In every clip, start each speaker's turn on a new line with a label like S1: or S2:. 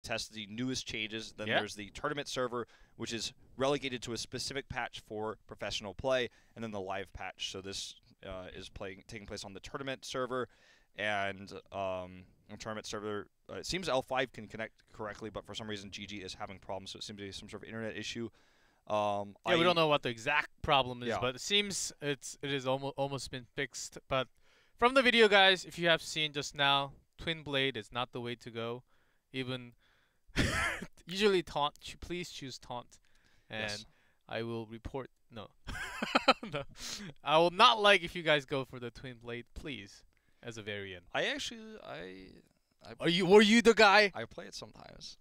S1: test the newest changes. Then
S2: Yeah.
S1: there's the tournament server, which is relegated to a specific patch for professional play, and then the live patch. So this is taking place on the tournament server, and the tournament server. It seems L5 can connect correctly, but for some reason GG is having problems. So it seems to be some sort of internet issue.
S2: Yeah, we don't know what the exact problem is,
S1: Yeah.
S2: but it seems it is almost been fixed. But from the video, guys, if you have seen just now, Twin Blade is not the way to go. Even usually taunt. Please choose taunt, and
S1: Yes.
S2: I will report. No, no, I will not like if you guys go for the Twin Blade, please, as a variant.
S1: I actually
S2: Were you the guy?
S1: I play it sometimes.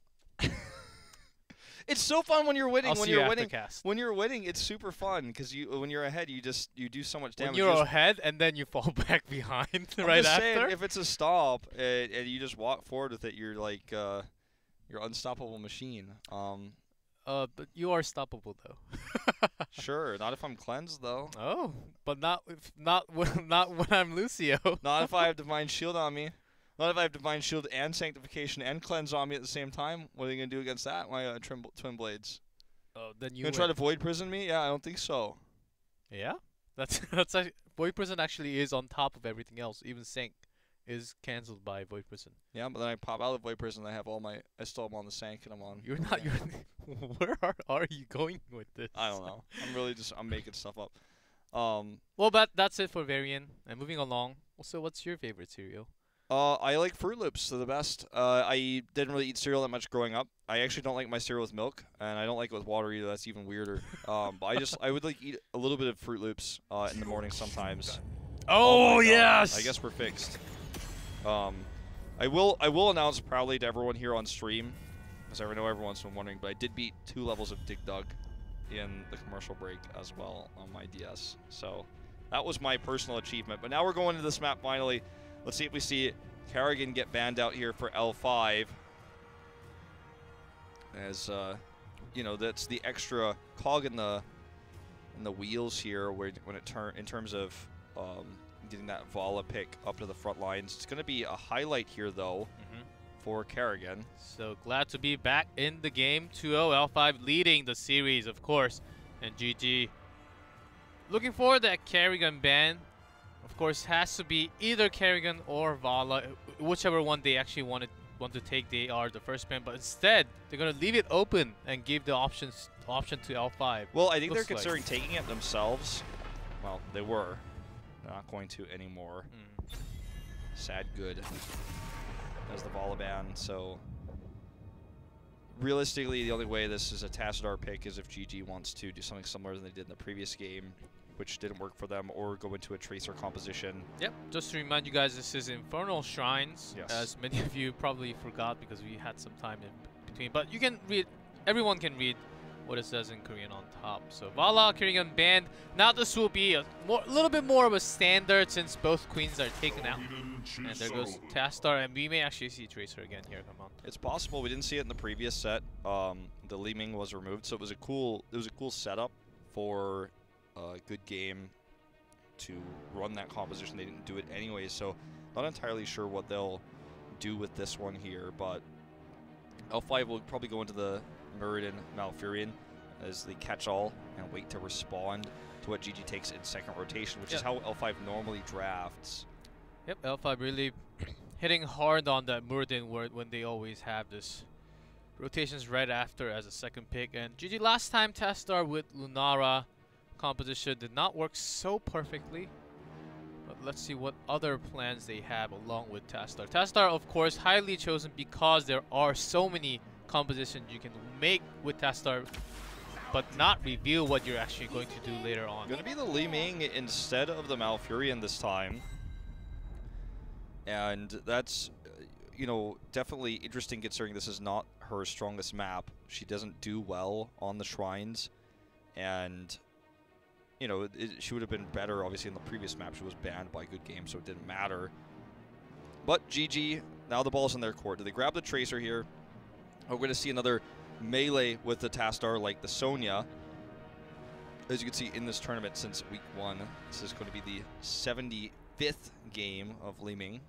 S1: It's so fun when you're winning.
S2: I'll
S1: When
S2: see
S1: you're
S2: you
S1: winning,
S2: after cast.
S1: when you're winning, it's super fun because when you're ahead, you do so much damage.
S2: When you're ahead and then you fall back behind
S1: I'm
S2: right
S1: just
S2: after.
S1: saying, if it's a stop and you just walk forward with it, you're like you're unstoppable machine.
S2: But you are stoppable though.
S1: Sure, not if I'm cleansed though.
S2: Oh, but not when I'm Lucio.
S1: Not if I have Divine Shield on me. Not if I have Divine Shield and Sanctification and Cleanse on me at the same time. What are you gonna do against that, my Twin Blades?
S2: Oh, then you
S1: You gonna try to Void Prison me? Yeah, I don't think so.
S2: Yeah, that's actually, Void Prison actually is on top of everything else. Even Sank is cancelled by Void Prison.
S1: Yeah, but then I pop out of Void Prison and I still am on the Sank and I'm on.
S2: You're not. You're. Where are you going with this?
S1: I don't know. I'm making stuff up.
S2: Well, that's it for Varian. And moving along. So, what's your favorite cereal?
S1: I like Fruit Loops. They're the best. I didn't really eat cereal that much growing up. I actually don't like my cereal with milk, and I don't like it with water either. That's even weirder. But I would like eat a little bit of Fruit Loops in the morning sometimes.
S2: Oh,
S1: my God.
S2: yes!
S1: I guess we're fixed. I will announce proudly to everyone here on stream, because I know everyone's been wondering, but I did beat 2 levels of Dig Dug in the commercial break as well on my DS. So that was my personal achievement. But now we're going to this map finally. Let's see if we see Kerrigan get banned out here for L5. As you know, that's the extra cog in the wheels here, when it in terms of getting that Vala pick up to the front lines. It's going to be a highlight here though for Kerrigan.
S2: So glad to be back in the game. 2-0, L5 leading the series, of course, and GG. Looking forward to that Kerrigan ban. Of course, has to be either Kerrigan or Vala, whichever one they actually want to take. They are the first ban, but instead they're gonna leave it open and give the option to L5.
S1: Well, I think they're considering taking it themselves. Well, they were. They're not going to anymore. Sad good. As the Vala ban. So realistically, the only way this is a Tassadar pick is if GG wants to do something similar than they did in the previous game, which didn't work for them, or go into a Tracer composition.
S2: Yep, just to remind you guys, this is Infernal Shrines,
S1: Yes.
S2: as many of you probably forgot because we had some time in between. But you can read, everyone can read what it says in Korean on top. So Vala, Kerrigan banned. Now this will be a little bit more of a standard since both queens are taken out. And there goes Tastar, and we may actually see Tracer again here. Come on.
S1: It's possible. We didn't see it in the previous set. The Li Ming was removed, so it was a cool setup for a good game to run that composition. They didn't do it anyways, so not entirely sure what they'll do with this one here, but L5 will probably go into the Muradin Malfurion as the catch-all and wait to respond to what GG takes in second rotation, which is how L5 normally drafts.
S2: Yep, L5 really hitting hard on that Muradin word when they always have this rotations right after as a second pick. And GG last time Tastar with Lunara composition did not work so perfectly. But let's see what other plans they have along with Tastar. Tastar, of course, highly chosen because there are so many compositions you can make with Tastar, but not reveal what you're actually going to do later on.
S1: Going to be the Li Ming instead of the Malfurion this time. And that's, you know, definitely interesting considering this is not her strongest map. She doesn't do well on the shrines. And, you know, she would have been better, obviously, in the previous map. She was banned by Good Game, so it didn't matter. But GG, now the ball's in their court. Do they grab the Tracer here? We're going to see another melee with the Tastar like the Sonya. As you can see in this tournament since week 1, this is going to be the 75th game of Li Ming.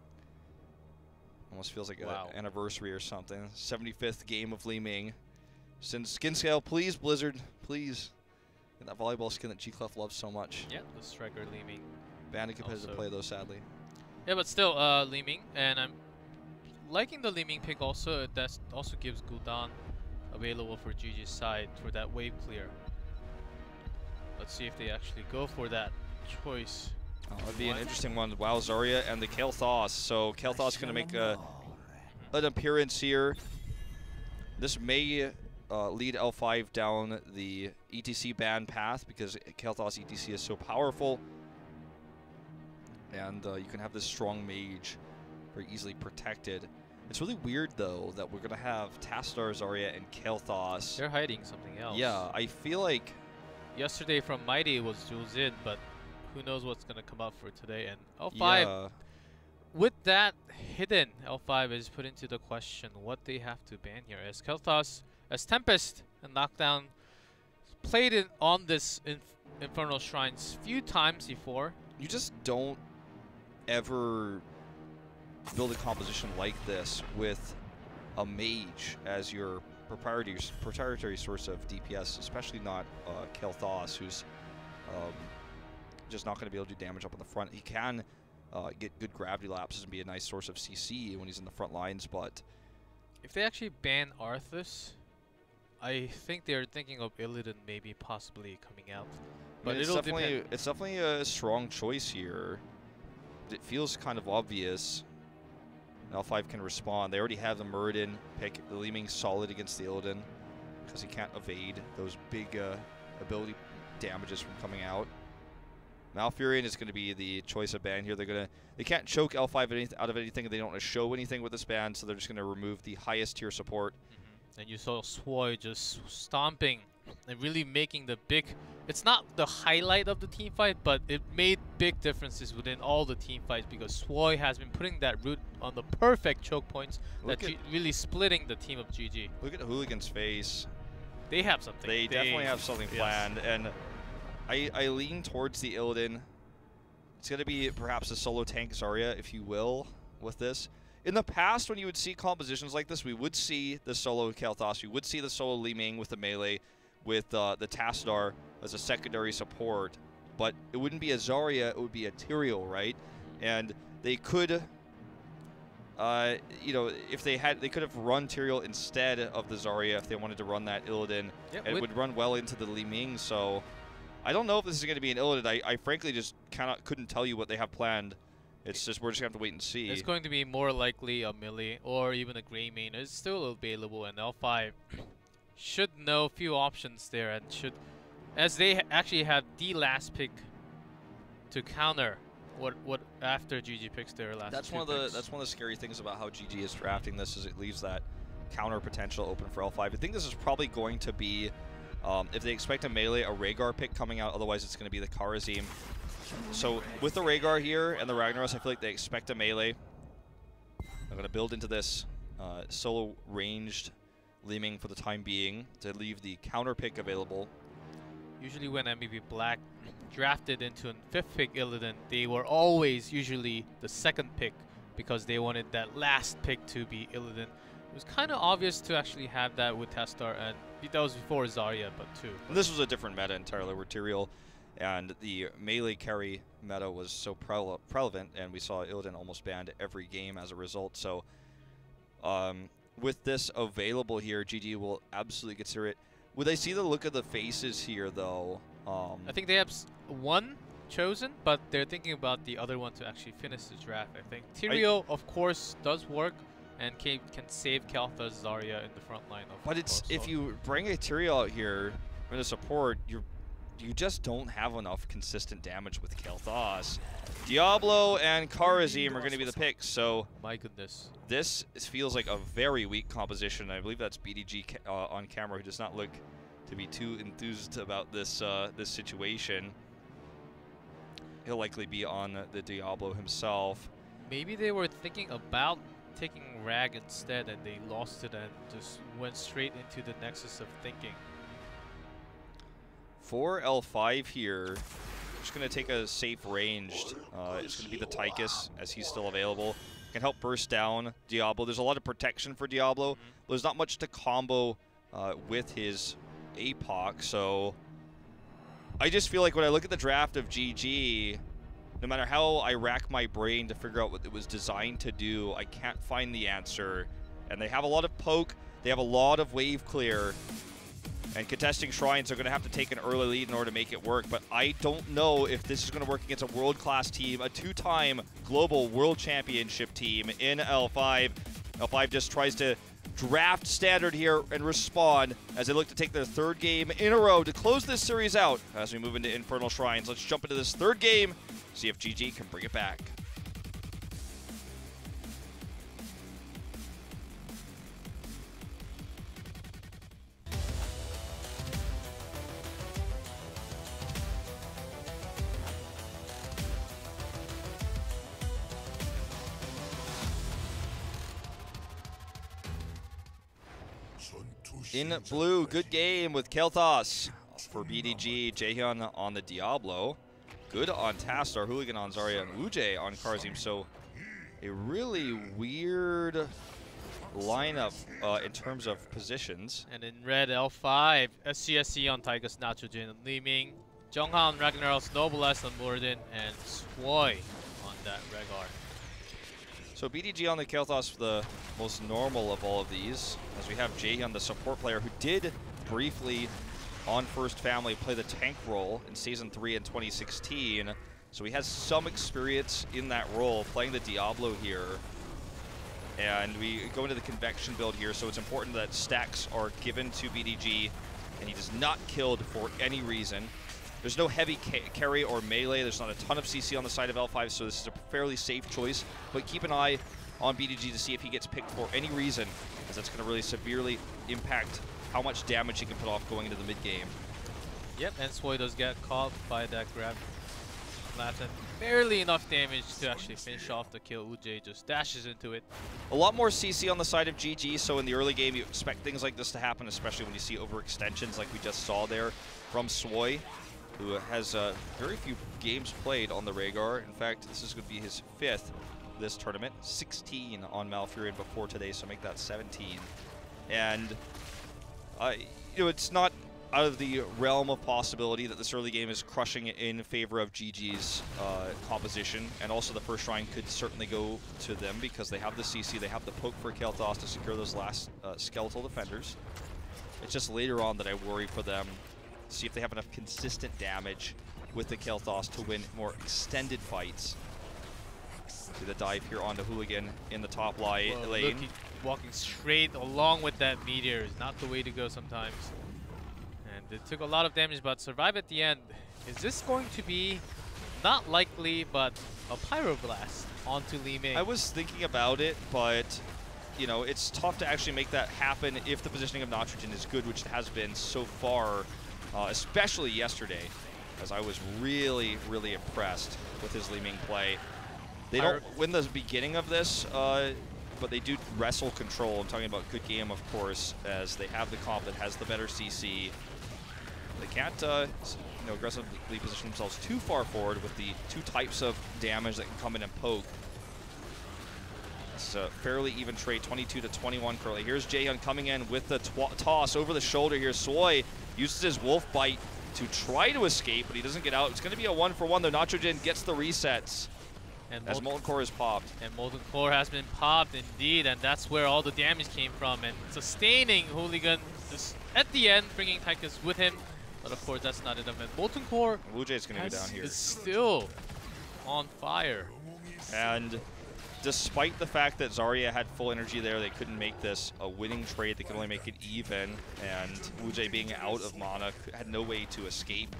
S1: Almost feels like
S2: Wow.
S1: an anniversary or something. 75th game of Li Ming. Send skin scale, please, Blizzard. Please. Get that volleyball skin that G-Clef loves so much.
S2: Yeah, the striker Li Ming.
S1: Banned in competitive play, though, sadly.
S2: Yeah, but still, Li Ming. And I'm liking the Li Ming pick also. That also gives Gul'dan available for GG's side for that wave clear. Let's see if they actually go for that choice.
S1: Oh, that'd be an interesting one. Wow, Zarya and the Kael'thas. So Kael'thas going to make an appearance here. This may lead L5 down the ETC ban path because Kael'thas ETC is so powerful. And you can have this strong mage very easily protected. It's really weird, though, that we're going to have Tastar, Zarya, and Kael'thas.
S2: They're hiding something else.
S1: Yeah, I feel like...
S2: Yesterday from Mighty it was Julzin, but who knows what's going to come up for today. And L5,
S1: yeah.
S2: with that hidden, L5 is put into the question what they have to ban here. As Kael'thas, as Tempest and Knockdown played it on this Infernal Shrines few times before.
S1: You just don't ever build a composition like this with a mage as your proprietary source of DPS, especially not Kael'thas, who's just not going to be able to do damage up on the front. He can get good gravity lapses and be a nice source of CC when he's in the front lines, but...
S2: If they actually ban Arthas, I think they're thinking of Illidan maybe possibly coming out. But
S1: it's
S2: it'll depend.
S1: It's definitely a strong choice here. It feels kind of obvious. L5 can respond. They already have the Muradin pick. The Li Ming's solid against the Illidan because he can't evade those big ability damages from coming out. Malfurion is going to be the choice of ban here. They can't choke L5 out of anything, and they don't want to show anything with this ban, so they're just going to remove the highest tier support.
S2: And you saw Swoi just stomping and really making the big... It's not the highlight of the team fight, but it made big differences within all the team fights because Swoi has been putting that root on the perfect choke points that really splitting the team of GG.
S1: Look at Hooligan's face.
S2: They have something.
S1: They definitely have something planned, and I lean towards the Illidan. It's going to be perhaps a solo tank Zarya, if you will, with this. In the past, when you would see compositions like this, we would see the solo Kael'thas, we would see the solo Li Ming with the melee, with the Tastar as a secondary support, but it wouldn't be a Zarya, it would be a Tyrael, right? And they could, you know, if they could have run Tyrael instead of the Zarya if they wanted to run that Illidan, and it would run well into the Li Ming, so I don't know if this is going to be an Illidan. I frankly just couldn't tell you what they have planned. It's just, we're just going to have to wait and see.
S2: It's going to be more likely a melee or even a Grey main. It's still available, and L5 should know a few options there, and should, as they actually have the last pick to counter what after GG picks their last. That's one of
S1: the scary things about how GG is drafting this, is it leaves that counter potential open for L5. I think this is probably going to be, if they expect a melee, a Rhaegar pick coming out. Otherwise, it's going to be the Kharazim. So with the Rhaegar here and the Ragnaros, I feel like they expect a melee. They're going to build into this solo ranged Li Ming for the time being to leave the counter pick available.
S2: Usually when MVP Black drafted into a 5th pick Illidan, they were always usually the 2nd pick because they wanted that last pick to be Illidan. It was kind of obvious to actually have that with Tastar, and that was before Zarya, but too.
S1: And this was a different meta entirely, where Tyrael and the melee carry meta was so prevalent, and we saw Illidan almost banned every game as a result. So with this available here, GG will absolutely consider it. Would I see the look of the faces here, though?
S2: I think they have one chosen, but they're thinking about the other one to actually finish the draft, I think. Tyrael, of course, does work and can save Kael'thas, Zarya in the front line.
S1: But it's, if you bring a Tyrael out here in a support, you just don't have enough consistent damage with Kael'thas. Diablo and Kharazim are going to be the picks, so...
S2: My goodness.
S1: This feels like a very weak composition. I believe that's BDG on camera, who does not look to be too enthused about this this situation. He'll likely be on the Diablo himself.
S2: Maybe they were thinking about taking Rag instead, and they lost it and just went straight into the nexus of thinking.
S1: For L5 here, just going to take a safe ranged. It's going to be the Tychus, as he's still available. can help burst down Diablo. There's a lot of protection for Diablo, but there's not much to combo with his APOC. So I just feel like when I look at the draft of GG, no matter how I rack my brain to figure out what it was designed to do, I can't find the answer. And they have a lot of poke, they have a lot of wave clear, and contesting shrines are going to have to take an early lead in order to make it work. But I don't know if this is going to work against a world-class team, a 2-time global world championship team in L5. L5 just tries to draft standard here and respond as they look to take their 3rd game in a row to close this series out as we move into Infernal Shrines. Let's jump into this 3rd game, see if GG can bring it back. In blue, good game with Kel'Thas for BDG. Jaehyun on the Diablo. Good on Tastar, Hooligan on Zarya, and Wujay on Karzim. So a really weird lineup in terms of positions.
S2: And in red, L5, SCSC on Tychus, Nitrogen, Li Ming, Jungha on Ragnaros, Noblesse on Morden, and Swoi on that Rhaegar.
S1: So BDG on the Kel'Thas, the most normal of all of these, as we have Jaehyun, the support player, who did briefly on First Family play the tank role in Season 3 in 2016. So he has some experience in that role, playing the Diablo here. And we go into the Convection build here, so it's important that stacks are given to BDG, and he does not killed for any reason. There's no heavy carry or melee. There's not a ton of CC on the side of L5, so this is a fairly safe choice. But keep an eye on BDG to see if he gets picked for any reason, as that's going to really severely impact how much damage he can put off going into the mid-game.
S2: Yep, and Swoi does get caught by that grab last, and barely enough damage to actually finish off the kill. Wujay just dashes into it.
S1: A lot more CC on the side of GG, so in the early game you expect things like this to happen, especially when you see overextensions like we just saw there from Swoi, who has very few games played on the Rhaegar. In fact, this is going to be his 5th this tournament. 16 on Malfurion before today, so make that 17. And, you know, it's not out of the realm of possibility that this early game is crushing in favor of GG's composition. And also the first shrine could certainly go to them because they have the CC, they have the poke for Kel'Thas to secure those last skeletal defenders. It's just later on that I worry for them. See if they have enough consistent damage with the Kel'Thas to win more extended fights. See the dive here onto Hooligan in the top lane.
S2: Look, he's walking straight along with that meteor is not the way to go sometimes. And it took a lot of damage, but survive at the end. Is this going to be, not likely, but a Pyroblast onto Li Ming?
S1: I was thinking about it, but you know, it's tough to actually make that happen if the positioning of Nitrogen is good, which it has been so far. Especially yesterday, as I was really, really impressed with his Li Ming play. They don't win the beginning of this, but they do wrestle control. I'm talking about good game, of course, as they have the comp that has the better CC. They can't you know, aggressively position themselves too far forward with the 2 types of damage that can come in and poke. It's a fairly even trade, 22 to 21 currently. Here's Jaehyun coming in with the toss over the shoulder here. Swoi uses his wolf bite to try to escape, but he doesn't get out. It's going to be a 1-for-1 though. Nitrogen gets the resets
S2: and
S1: as Molten Core is popped.
S2: And Molten Core has been popped indeed, and that's where all the damage came from. And sustaining Hooligan just at the end, bringing Tychus with him. But of course, that's not enough. And Molten Core
S1: Wujay's going to go down here.
S2: Is still on fire.
S1: And despite the fact that Zarya had full energy there, they couldn't make this a winning trade. They could only make it even, and Wujay being out of mana had no way to escape.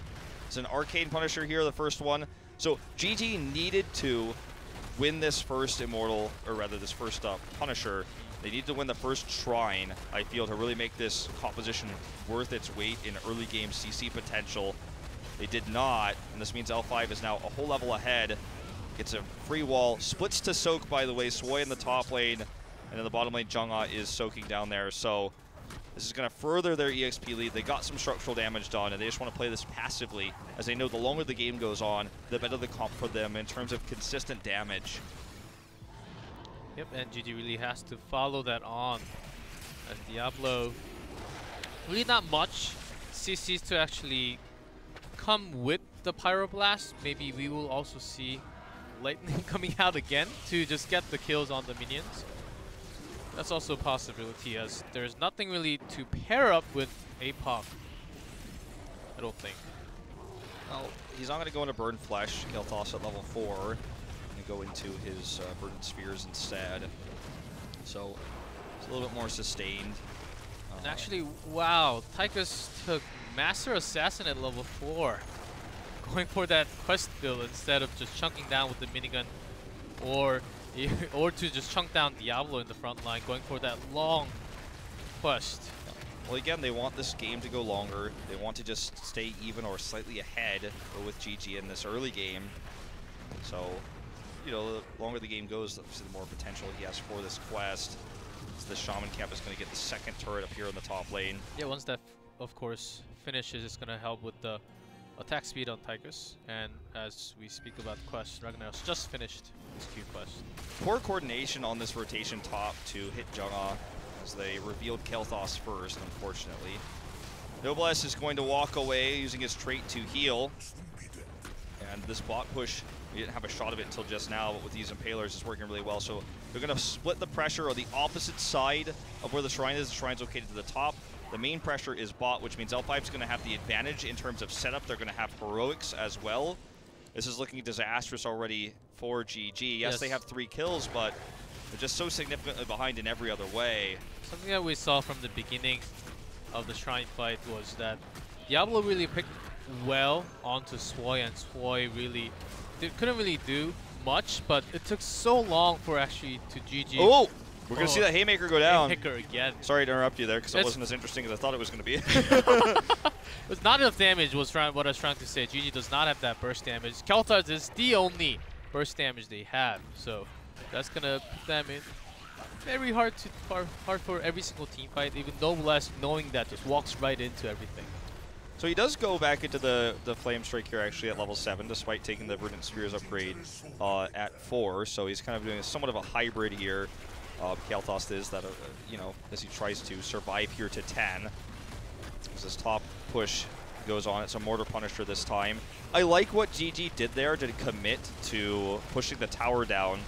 S1: It's an Arcane Punisher here, the first one. So GG needed to win this first Immortal, or rather this first Punisher. They need to win the first Shrine, I feel, to really make this composition worth its weight in early game CC potential. They did not, and this means L5 is now a whole level ahead. Gets a free wall, splits to soak, by the way. Swoi in the top lane, and in the bottom lane, Jungha is soaking down there. So this is going to further their EXP lead. They got some structural damage done, and they just want to play this passively, as they know the longer the game goes on, the better the comp for them in terms of consistent damage.
S2: Yep, and GG really has to follow that on. As Diablo, really not much CCs to actually come with the Pyroblast. Maybe we will also see Lightning coming out again to just get the kills on the minions. That's also a possibility, as there's nothing really to pair up with APOC, I don't think.
S1: Well, he's not going to go into Burn Flesh, kill toss at level 4. Going to go into his Verdant Spheres instead. So it's a little bit more sustained.
S2: And actually, wow, Tychus took Master Assassin at level 4. Going for that quest build instead of just chunking down with the minigun, or to just chunk down Diablo in the front line, going for that long quest.
S1: Well, again, they want this game to go longer. They want to just stay even or slightly ahead with GG in this early game. So, you know, the longer the game goes, the more potential he has for this quest. So the Shaman Camp is going to get the second turret up here in the top lane.
S2: Yeah, once that, of course, finishes, it's going to help with the attack speed on Tychus. And as we speak about the quest, Ragnar's just finished his Q quest.
S1: Poor coordination on this rotation top to hit Jungha, as they revealed Kel'Thas first, unfortunately. Noblesse is going to walk away using his trait to heal. And this bot push, we didn't have a shot of it until just now, but with these Impalers, it's working really well. So they're going to split the pressure on the opposite side of where the shrine is. The shrine's located to the top. The main pressure is bot, which means L5 is going to have the advantage in terms of setup. They're going to have heroics as well. This is looking disastrous already for GG. Yes, they have 3 kills, but they're just so significantly behind in every other way.
S2: Something that we saw from the beginning of the Shrine fight was that Diablo really picked well onto Swoi, and Swoi really couldn't really do much, but it took so long for actually to GG.
S1: Oh! We're going to see that Haymaker go down.
S2: Haymaker again.
S1: Sorry to interrupt you there, because it wasn't as interesting as I thought it was going to be.
S2: It's not enough damage was what I was trying to say. GG does not have that burst damage. Kel'Thas is the only burst damage they have, so that's going to put them in very hard for every single team fight, even Noblesse knowing that just walks right into everything.
S1: So he does go back into the Flame Strike here actually at level 7, despite taking the Verdant Spheres upgrade at 4. So he's kind of doing somewhat of a hybrid here. Kel'Thas is that, you know, as he tries to survive here to 10. As this top push goes on, it's a Mortar Punisher this time. I like what GG did there to commit to pushing the tower down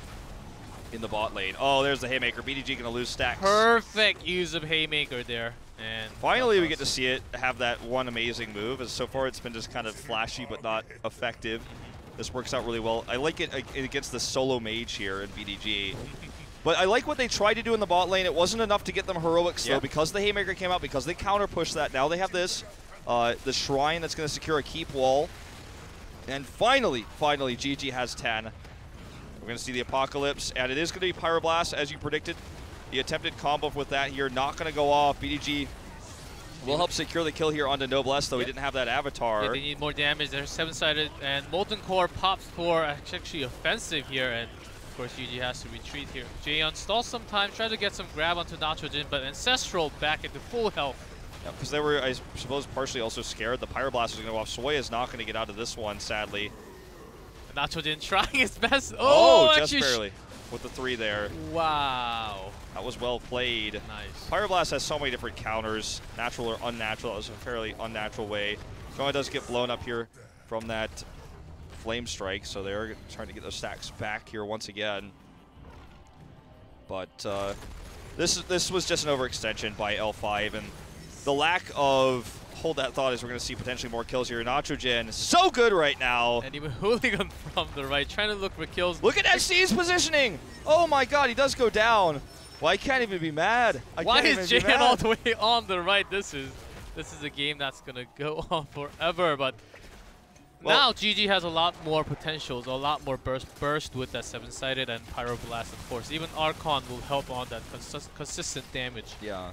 S1: in the bot lane. Oh, there's the Haymaker. BDG gonna lose stacks.
S2: Perfect use of Haymaker there. And
S1: finally we get to see it have that one amazing move, as so far it's been just kind of flashy but not effective. This works out really well. I like it against the solo mage here in BDG. But I like what they tried to do in the bot lane. It wasn't enough to get them heroics though, because the Haymaker came out, because they counter pushed that. Now they have this, the Shrine that's gonna secure a keep wall. And finally, GG has 10. We're going to see the Apocalypse, and it is going to be Pyroblast, as you predicted. The attempted combo with that here, not going to go off. BDG will help secure the kill here onto Noblesse, though he didn't have that avatar.
S2: Yeah, they need more damage. They're 7-sided, and Molten Core pops for actually offensive here, and of course GG has to retreat here. Jaeon stalls some time, try to get some grab onto Nacho'Jin, but Ancestral back into full health.
S1: Yeah, because they were, I suppose, partially also scared. The Pyroblast is going to go off. Swoi is not going to get out of this one, sadly.
S2: Nacho'Jin trying his best.
S1: Oh, just barely with the 3 there.
S2: Wow.
S1: That was well played.
S2: Nice.
S1: Pyroblast has so many different counters, natural or unnatural. That was a fairly unnatural way. Jungha does get blown up here from that Flame Strike, so they're trying to get those stacks back here once again. But this was just an overextension by L5, and the lack of hold that thought is we're going to see potentially more kills here. Nacho'Jin, so good right now.
S2: And even Hooligan from the right, trying to look for kills.
S1: Look at SC's positioning. Oh my god, he does go down. Well, I can't even be mad.
S2: Why is Jaeon all the way on the right? This is a game that's going to go on forever. But well, now GG has a lot more potentials, a lot more burst with that 7-sided and Pyroblast, of course. Even Archon will help on that consistent damage.
S1: Yeah.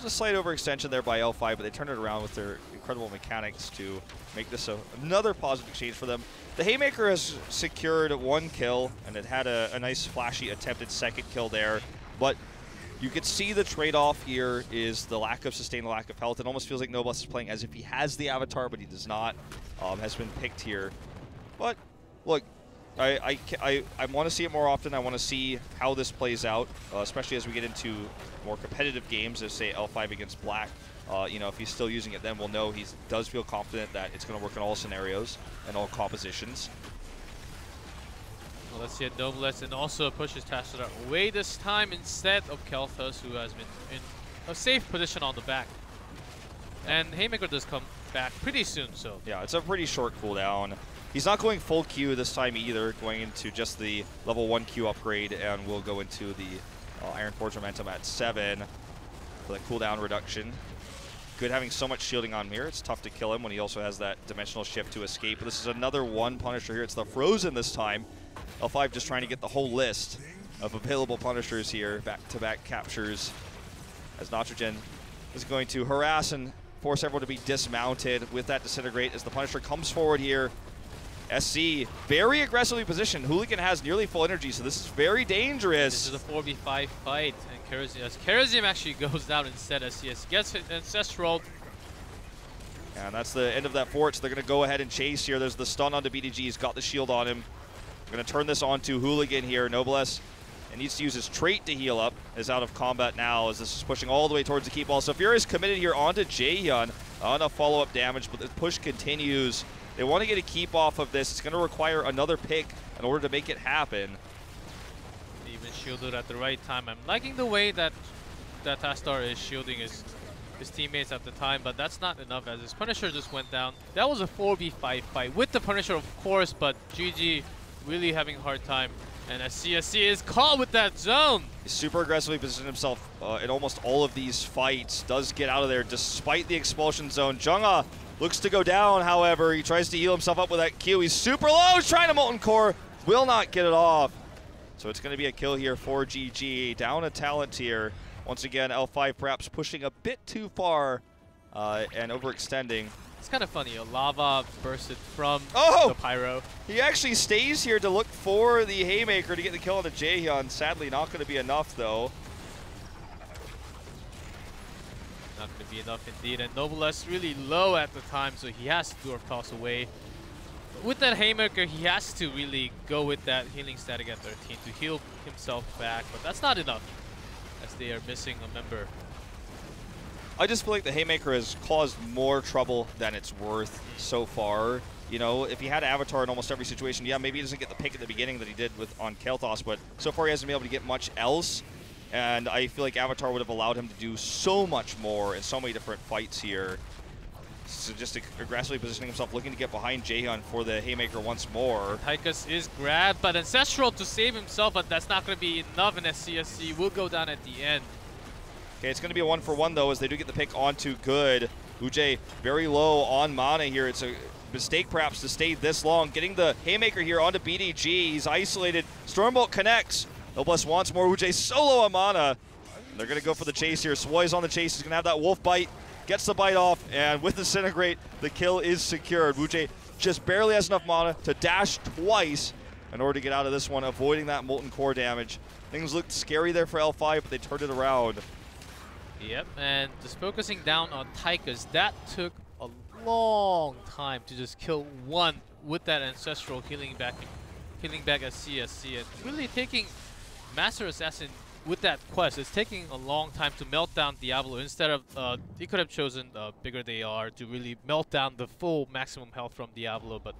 S1: A slight overextension there by L5, but they turned it around with their incredible mechanics to make this another positive exchange for them. The Haymaker has secured 1 kill, and it had a nice flashy attempted 2nd kill there, but you could see the trade-off here is the lack of sustain, the lack of health. It almost feels like Noblesse is playing as if he has the avatar, but he does not. Has been picked here. But look, I want to see it more often. I want to see how this plays out, especially as we get into more competitive games, as say L5 against Black. You know, if he's still using it, then we'll know he does feel confident that it's going to work in all scenarios and all compositions.
S2: Well, let's see it, Noblesse, and also pushes Tassadar away this time instead of Kel'Thuz, who has been in a safe position on the back. And Haymaker does come back pretty soon, so.
S1: Yeah, it's a pretty short cooldown. He's not going full Q this time either, going into just the level 1 Q upgrade, and we'll go into the Iron Forge Momentum at 7 for the cooldown reduction. Good having so much shielding on Mir. It's tough to kill him when he also has that dimensional shift to escape. But this is another one Punisher here. It's the Frozen this time. L5 just trying to get the whole list of available Punishers here. Back-to-back captures as Nitrogen is going to harass and force everyone to be dismounted with that Disintegrate as the Punisher comes forward here. SC very aggressively positioned. Hooligan has nearly full energy, so this is very dangerous.
S2: This is a 4v5 fight, and Kerazium actually goes down instead as CS gets hit Ancestral.
S1: And that's the end of that fort, so they're going to go ahead and chase here. There's the stun onto BDG. He's got the shield on him. We're going to turn this on to Hooligan here. Noblesse and needs to use his trait to heal up, is out of combat now as this is pushing all the way towards the keep ball. So Furious committed here onto Jaehyun on a follow-up damage, but the push continues. They want to get a keep off of this. It's going to require another pick in order to make it happen.
S2: Even shielded at the right time. I'm liking the way that Tassadar is shielding his teammates at the time, but that's not enough as his Punisher just went down. That was a 4v5 fight with the Punisher, of course, but GG really having a hard time. And as CSC is caught with that zone.
S1: He's super aggressively positioned himself in almost all of these fights. Does get out of there despite the expulsion zone. Jungha looks to go down, however. He tries to heal himself up with that Q. He's super low. He's trying to Molten Core. Will not get it off. So it's going to be a kill here for GG. Down a talent here. Once again, L5 perhaps pushing a bit too far and overextending.
S2: It's kind of funny. A lava bursted from the Pyro.
S1: He actually stays here to look for the Haymaker to get the kill on the Jaehyun. Sadly, not going to be enough, though.
S2: Not going to be enough indeed. And Noblesse really low at the time, so he has to Dwarf Toss away. But with that Haymaker, he has to really go with that healing static at 13 to heal himself back. But that's not enough, as they are missing a member.
S1: I just feel like the Haymaker has caused more trouble than it's worth so far. You know, if he had Avatar in almost every situation, yeah, maybe he doesn't get the pick at the beginning that he did on Kel'Thuz, but so far he hasn't been able to get much else. And I feel like Avatar would have allowed him to do so much more in so many different fights here. So just aggressively positioning himself, looking to get behind Jaehyun for the Haymaker once more.
S2: Tychus is grabbed, but Ancestral to save himself, but that's not going to be enough, and SCSC will go down at the end.
S1: Okay, it's going to be a 1-for-1 though, as they do get the pick onto Good. Ujay very low on mana here. It's a mistake perhaps to stay this long. Getting the Haymaker here onto BDG. He's isolated. Stormbolt connects. Noblesse wants more. Ujay solo on mana. And they're going to go for the chase here. Swoy's on the chase. He's going to have that wolf bite. Gets the bite off, and with Disintegrate, the kill is secured. Ujay just barely has enough mana to dash twice in order to get out of this one, avoiding that Molten Core damage. Things looked scary there for L5, but they turned it around.
S2: Yep, and just focusing down on Tychus, that took a long time to just kill one with that Ancestral healing back at CSC, and really taking Master Assassin with that quest. It's taking a long time to melt down Diablo. Instead of, he could have chosen Bigger They Are to really melt down the full maximum health from Diablo, but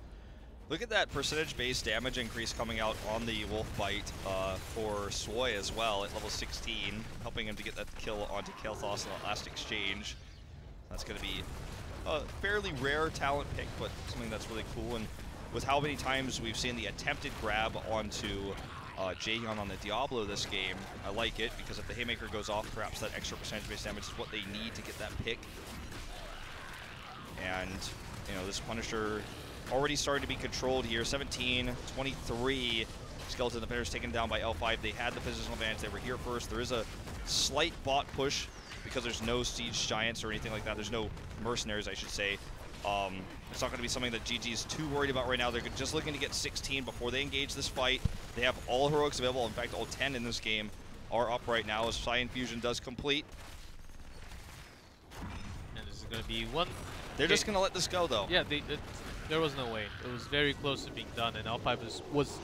S1: look at that percentage-based damage increase coming out on the Wolf Bite for Swoy as well at level 16, helping him to get that kill onto Kel'Thuz in that last exchange. That's going to be a fairly rare talent pick, but something that's really cool. And with how many times we've seen the attempted grab onto Jaehyun on the Diablo this game, I like it, because if the Haymaker goes off, perhaps that extra percentage-based damage is what they need to get that pick. And, you know, this Punisher already starting to be controlled here. 17-23. Skeleton Defenders taken down by L5. They had the positional advantage. They were here first. There is a slight bot push because there's no Siege Giants or anything like that. There's no Mercenaries, I should say. It's not going to be something that GG is too worried about right now. They're just looking to get 16 before they engage this fight. They have all heroics available. In fact, all 10 in this game are up right now as Psi Infusion does complete.
S2: And this is going to be one.
S1: They're just going to let this go, though.
S2: Yeah, There was no way. It was very close to being done, and L5 was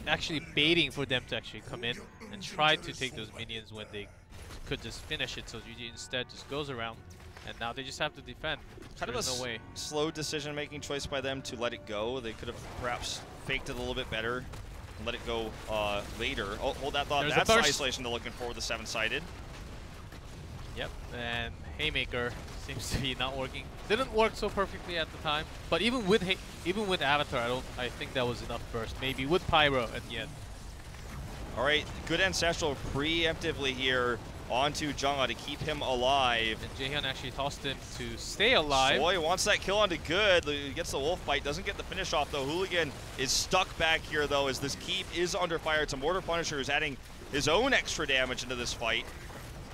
S2: actually baiting for them to actually come in and try to take those minions when they could just finish it. So GG instead just goes around, and now they just have to defend.
S1: Kind
S2: There's
S1: of a
S2: no way.
S1: slow decision-making choice by them to let it go. They could have perhaps faked it a little bit better and let it go later. Oh, hold that thought.
S2: There's
S1: That's
S2: a
S1: the
S2: burst.
S1: isolation they're looking for with the 7-sided.
S2: Yep, and Haymaker seems to be not working. Didn't work so perfectly at the time, but even with Avatar, I think that was enough burst. Maybe with Pyro at the end.
S1: All right, good Ancestral preemptively here onto Jungha to keep him alive.
S2: And Jaehyun actually tossed him to stay alive.
S1: Soy wants that kill onto Good. He gets the wolf bite, doesn't get the finish off though. Hooligan is stuck back here though as this keep is under fire. It's a Mortar Punisher who's adding his own extra damage into this fight,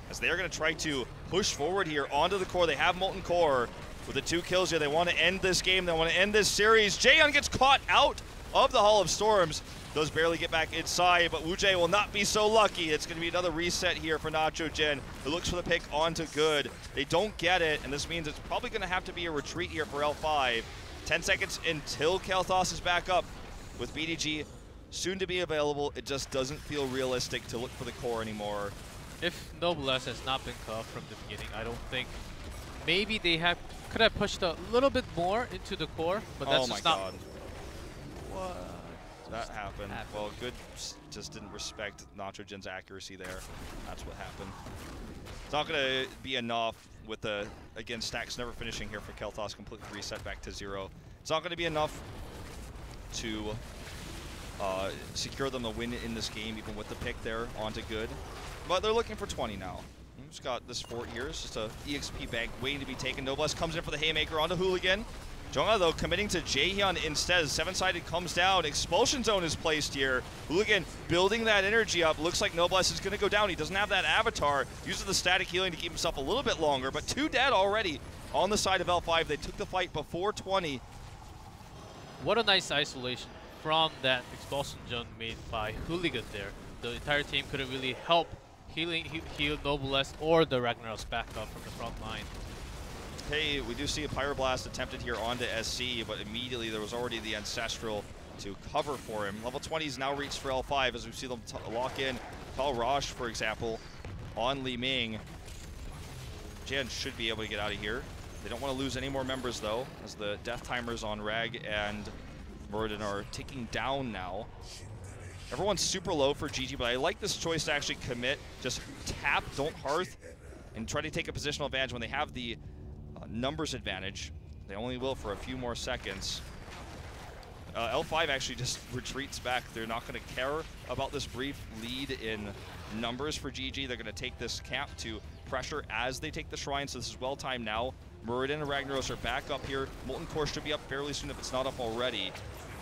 S1: as they're going to try to push forward here onto the core. They have Molten Core with the 2 kills here. They want to end this game. They want to end this series. Jaehyun gets caught out of the Hall of Storms. Does barely get back inside, but Wu Jae will not be so lucky. It's going to be another reset here for Nacho Jin, who looks for the pick onto Good. They don't get it, and this means it's probably going to have to be a retreat here for L5. 10 seconds until Kael'thas is back up with BDG soon to be available. It just doesn't feel realistic to look for the core anymore.
S2: If Noblesse has not been cut from the beginning, I don't think. Maybe they could have pushed a little bit more into the core, but that's just not.
S1: Oh my god.
S2: What?
S1: That happened. Well, Good just didn't respect Nacho Jin's accuracy there. That's what happened. It's not going to be enough with the, again, stacks never finishing here for Kael'thas, completely reset back to 0. It's not going to be enough to secure them a win in this game, even with the pick there onto Good. But they're looking for 20 now. Just got this fort here. It's just a EXP bank waiting to be taken. Noblesse comes in for the Haymaker onto Hooligan. Jungha, though, committing to Jaehyun instead. 7-sided comes down. Expulsion Zone is placed here. Hooligan building that energy up. Looks like Noblesse is going to go down. He doesn't have that Avatar. Uses the static healing to keep himself a little bit longer, but 2 dead already on the side of L5. They took the fight before 20.
S2: What a nice isolation from that Expulsion Zone made by Hooligan there. The entire team couldn't really help heal Noblesse or the Ragnaros back up from the front line.
S1: Hey, we do see a Pyroblast attempted here onto SC, but immediately there was already the Ancestral to cover for him. Level 20 is now reached for L5 as we see them lock in Paul Roche, for example, on Li Ming. Jan should be able to get out of here. They don't want to lose any more members, though, as the death timers on Rag and Murden are ticking down now. Everyone's super low for GG, but I like this choice to actually commit. Just tap, don't hearth, and try to take a positional advantage when they have the numbers advantage. They only will for a few more seconds. L5 actually just retreats back. They're not going to care about this brief lead in numbers for GG. They're going to take this camp to pressure as they take the shrine, so this is well timed now. Muradin and Ragnaros are back up here. Molten Core should be up fairly soon if it's not up already.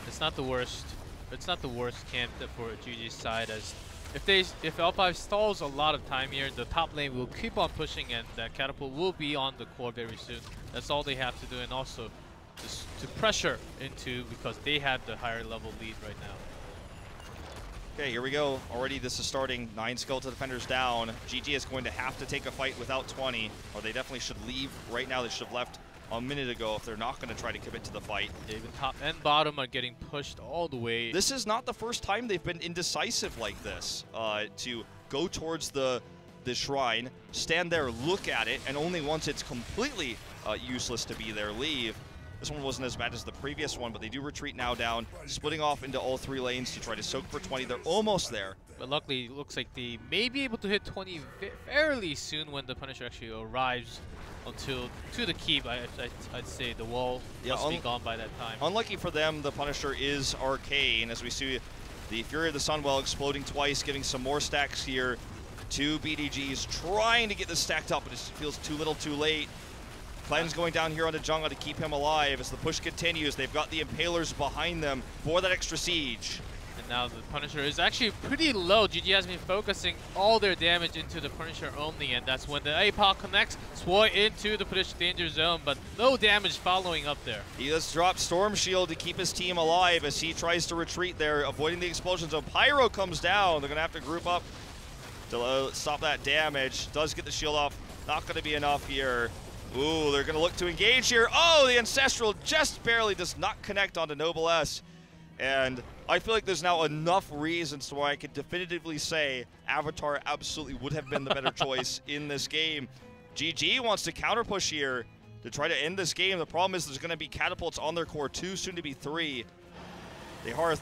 S2: It's not the worst. It's not the worst camp for GG's side, as if L5 stalls a lot of time here, the top lane will keep on pushing and that catapult will be on the core very soon. That's all they have to do, and also just to pressure into, because they have the higher level lead right now.
S1: Okay, here we go. Already this is starting. 9 skeleton defenders down. GG is going to have to take a fight without 20, or they definitely should leave right now. They should have left a minute ago if they're not going to try to commit to the fight.
S2: Even top and bottom are getting pushed all the way.
S1: This is not the first time they've been indecisive like this, to go towards the shrine, stand there, look at it, and only once it's completely useless to be there, leave. This one wasn't as bad as the previous one, but they do retreat now down, splitting off into all 3 lanes to try to soak for 20. They're almost there.
S2: But luckily, it looks like they may be able to hit 20 fairly soon when the Punisher actually arrives. Until to the keep, I'd say the wall must be gone by that time.
S1: Unlucky for them, the Punisher is arcane, as we see the Fury of the Sunwell exploding twice, giving some more stacks here to BDGs, trying to get this stacked up, but it feels too little too late. Cleanse going down here onto Jungha to keep him alive as the push continues. They've got the Impalers behind them for that extra siege.
S2: And now the Punisher is actually pretty low. GG has been focusing all their damage into the Punisher only, and that's when the APOC connects, Swoy into the Punisher danger zone, but no damage following up there.
S1: He just dropped Storm Shield to keep his team alive as he tries to retreat there, avoiding the explosion zone. Pyro comes down. They're going to have to group up to stop that damage. Does get the shield off. Not going to be enough here. Ooh, they're going to look to engage here. Oh, the Ancestral just barely does not connect onto Noblesse. And I feel like there's now enough reasons to why I could definitively say Avatar absolutely would have been the better choice in this game. GG wants to counter push here to try to end this game. The problem is there's going to be catapults on their core, 2, soon to be 3.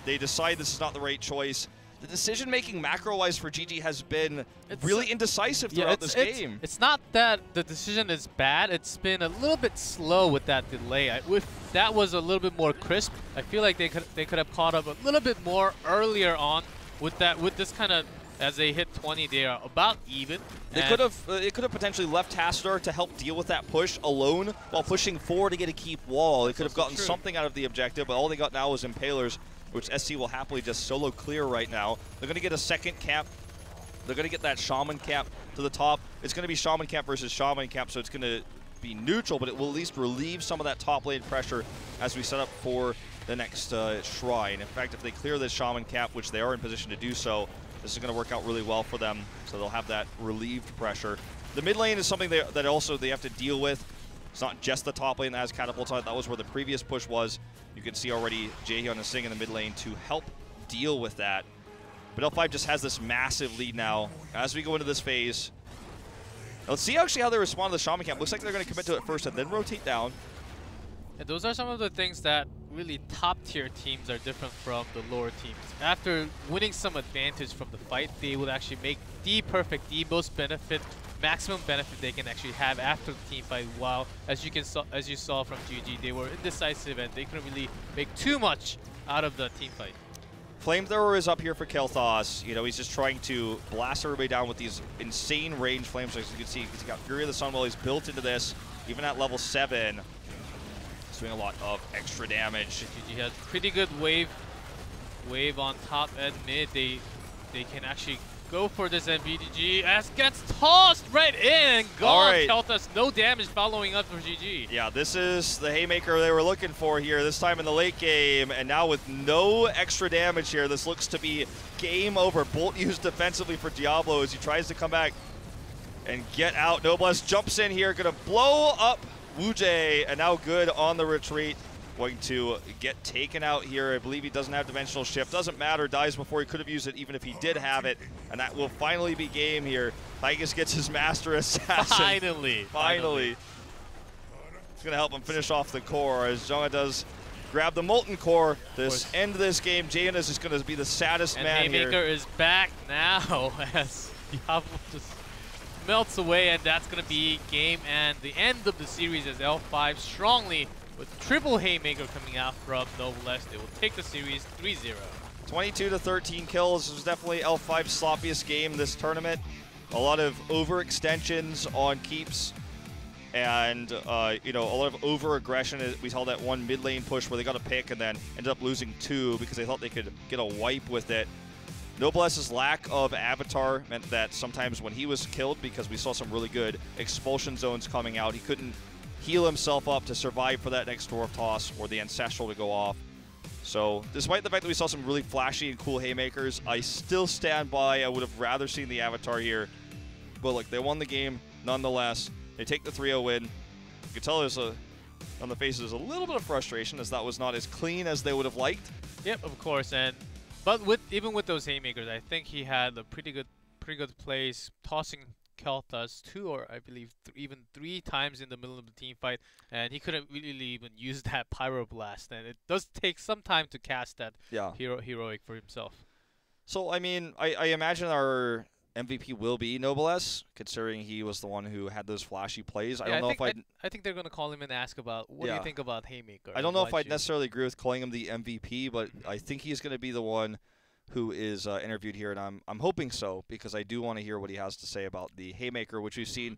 S1: They decide this is not the right choice. The decision-making macro-wise for GG has been really indecisive throughout this game.
S2: It's not that the decision is bad. It's been a little bit slow with that delay. If that was a little bit more crisp, I feel like they could have caught up a little bit more earlier on with this kind of, as they hit 20, they are about even.
S1: They could have potentially left Tassadar to help deal with that push alone while pushing forward to get a keep wall. They could have gotten something out of the objective, but all they got now was Impalers, which SC will happily just solo clear right now. They're going to get a second cap. They're going to get that Shaman cap to the top. It's going to be Shaman cap versus Shaman cap, so it's going to be neutral, but it will at least relieve some of that top lane pressure as we set up for the next shrine. In fact, if they clear this Shaman cap, which they are in position to do so, this is going to work out really well for them, so they'll have that relieved pressure. The mid lane is something that also they have to deal with. It's not just the top lane that has catapults on it. That was where the previous push was. You can see already Jaehyun and Sing in the mid lane to help deal with that. But L5 just has this massive lead now as we go into this phase. Now let's see actually how they respond to the Shaman camp. Looks like they're going to commit to it first and then rotate down.
S2: And those are some of the things that really top-tier teams are different from the lower teams. After winning some advantage from the fight, they would actually make the perfect, the most maximum benefit they can actually have after the team fight. While as you saw from GG, they were indecisive and they couldn't really make too much out of the team fight.
S1: Flamethrower is up here for Kel'Thas. You know, he's just trying to blast everybody down with these insane range flames. As you can see, he's got Fury of the Sun while he's built into this, even at level 7. He's doing a lot of extra damage.
S2: GG has pretty good wave on top and mid. They can actually go for this MVDG as gets tossed right in. Gone. Right. Kel'Thas, no damage following up for GG.
S1: Yeah, this is the haymaker they were looking for here, this time in the late game. And now with no extra damage here, this looks to be game over. Bolt used defensively for Diablo as he tries to come back and get out. Noblesse jumps in here, gonna blow up Wu-Jae, and now good on the retreat. Going to get taken out here. I believe he doesn't have dimensional shift. Doesn't matter. Dies before he could have used it, even if he did have it. And that will finally be game here. Tychus gets his Master Assassin.
S2: Finally.
S1: It's going to help him finish off the core as Jonga does grab the Molten Core. This end of this game, Janus is going to be the saddest man here.
S2: Haymaker is back now as Diablo just melts away, and that's going to be game and the end of the series as L5 strongly with triple Haymaker coming out from Noblesse. They will take the series 3-0.
S1: 22 to 13 kills. This was definitely L5's sloppiest game this tournament. A lot of overextensions on keeps and, you know, a lot of over-aggression. We saw that one mid lane push where they got a pick and then ended up losing 2 because they thought they could get a wipe with it. Noblesse's lack of Avatar meant that sometimes when he was killed, because we saw some really good expulsion zones coming out, he couldn't heal himself up to survive for that next Dwarf Toss or the Ancestral to go off. So, despite the fact that we saw some really flashy and cool Haymakers, I still stand by. I would have rather seen the Avatar here. But look, they won the game nonetheless. They take the 3-0 win. You can tell there's on the faces a little bit of frustration as that was not as clean as they would have liked.
S2: Yep, of course. But even with those Haymakers, I think he had a pretty good plays tossing Kel'Thas 2 or I believe even 3 times in the middle of the team fight, and he couldn't really even use that Pyroblast, and it does take some time to cast that heroic for himself.
S1: So I mean, I imagine our MVP will be Noblesse, considering he was the one who had those flashy plays.
S2: Yeah, I think they're gonna call him and ask about what do you think about Haymaker.
S1: I don't know if I'd necessarily agree with calling him the MVP, but I think he's gonna be the one who is interviewed here, and I'm hoping so, because I do want to hear what he has to say about the Haymaker, which we've seen